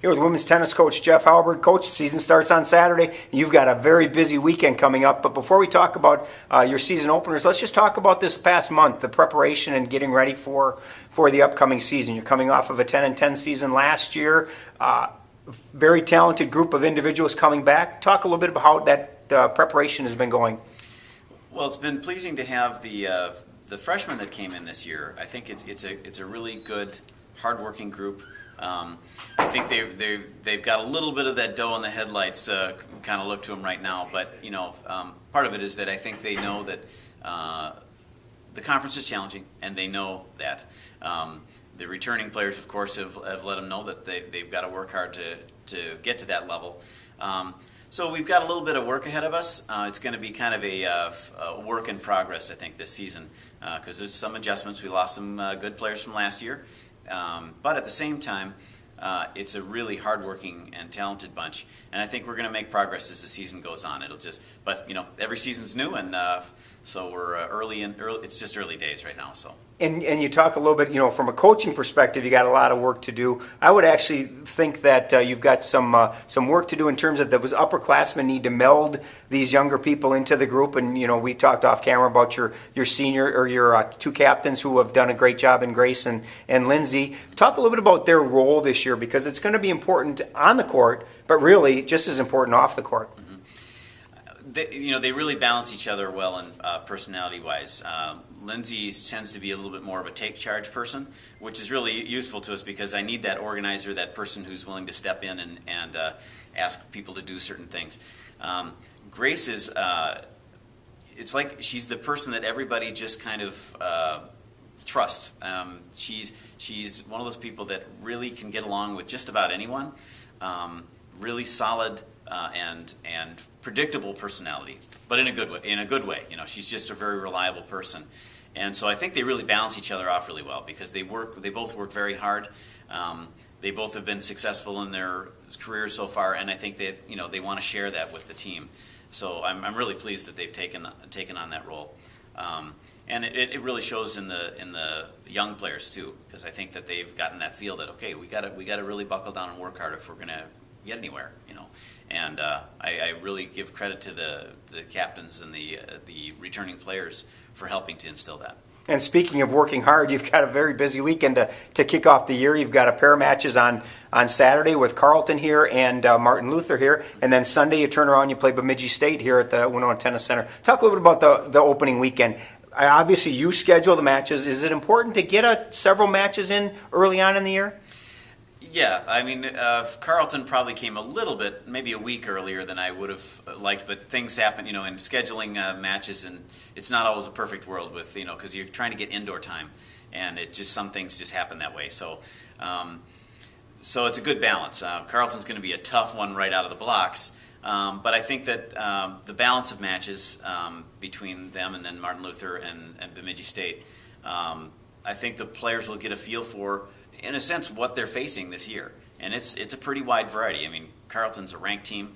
Here with women's tennis coach Jeff Halberg. Coach, season starts on Saturday. You've got a very busy weekend coming up. But before we talk about your season openers, let's just talk about this past month, the preparation and getting ready for the upcoming season. You're coming off of a 10-10 season last year. Very talented group of individuals coming back. Talk a little bit about how that preparation has been going. Well, it's been pleasing to have the freshmen that came in this year. I think it's a really good, hardworking group. I think they've got a little bit of that doe in the headlights kind of look to them right now. But part of it is that I think they know that the conference is challenging, and they know that. The returning players, of course, have let them know that they've got to work hard to get to that level. So we've got a little bit of work ahead of us. It's going to be kind of a work in progress, I think, this season, because there's some adjustments. We lost some good players from last year. But at the same time, it's a really hardworking and talented bunch, and I think we're going to make progress as the season goes on. But every season's new, and so we're early. It's just early days right now. So. And you talk a little bit, from a coaching perspective, you got a lot of work to do. I would actually think that you've got some work to do in terms of those upperclassmen need to meld these younger people into the group. And we talked off camera about your senior or your two captains who have done a great job in Grace and Lindsay. Talk a little bit about their role this year, because it's going to be important on the court, but really just as important off the court. They really balance each other well, personality-wise. Lindsay tends to be a little bit more of a take-charge person, which is really useful to us because I need that organizer, that person who's willing to step in and ask people to do certain things. Grace is, it's like she's the person that everybody just kind of trusts. She's one of those people that really can get along with just about anyone. Really solid and predictable personality, but in a good way. She's just a very reliable person, and so I think they really balance each other off really well because they both work very hard. They both have been successful in their careers so far, and I think that they want to share that with the team. So I'm really pleased that they've taken on that role, and it really shows in the young players too, because I think that they've gotten that feel that okay, we got to really buckle down and work hard if we're going to get anywhere, And I really give credit to the captains and the returning players for helping to instill that. And speaking of working hard, you've got a very busy weekend to kick off the year. You've got a pair of matches on Saturday with Carleton here and Martin Luther here, and then Sunday you turn around, you play Bemidji State here at the Winona Tennis Center. Talk a little bit about the opening weekend. Obviously, you schedule the matches. Is it important to get several matches in early on in the year? Yeah, I mean, Carleton probably came a little bit, maybe a week earlier than I would have liked, but things happen, in scheduling matches, and it's not always a perfect world with, because you're trying to get indoor time, and some things just happen that way. So, so it's a good balance. Carleton's going to be a tough one right out of the blocks, but I think that the balance of matches between them and then Martin Luther and Bemidji State, I think the players will get a feel for, in a sense, what they're facing this year, and it's a pretty wide variety. I mean, Carleton's a ranked team.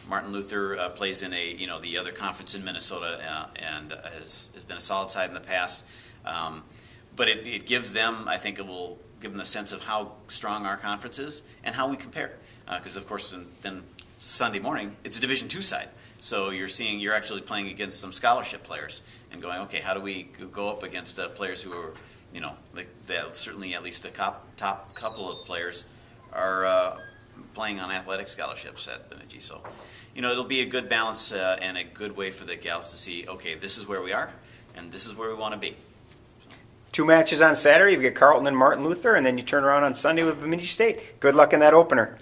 Martin Luther plays in the other conference in Minnesota and has been a solid side in the past. But it gives them, I think, it will give them a sense of how strong our conference is and how we compare. Because of course, then Sunday morning it's a Division II side, so you're actually playing against some scholarship players and going, okay, how do we go up against players who are certainly at least the top couple of players are playing on athletic scholarships at Bemidji. So, it'll be a good balance and a good way for the gals to see, okay, this is where we are, and this is where we want to be. So. Two matches on Saturday. You get Carleton and Martin Luther, and then you turn around on Sunday with Bemidji State. Good luck in that opener.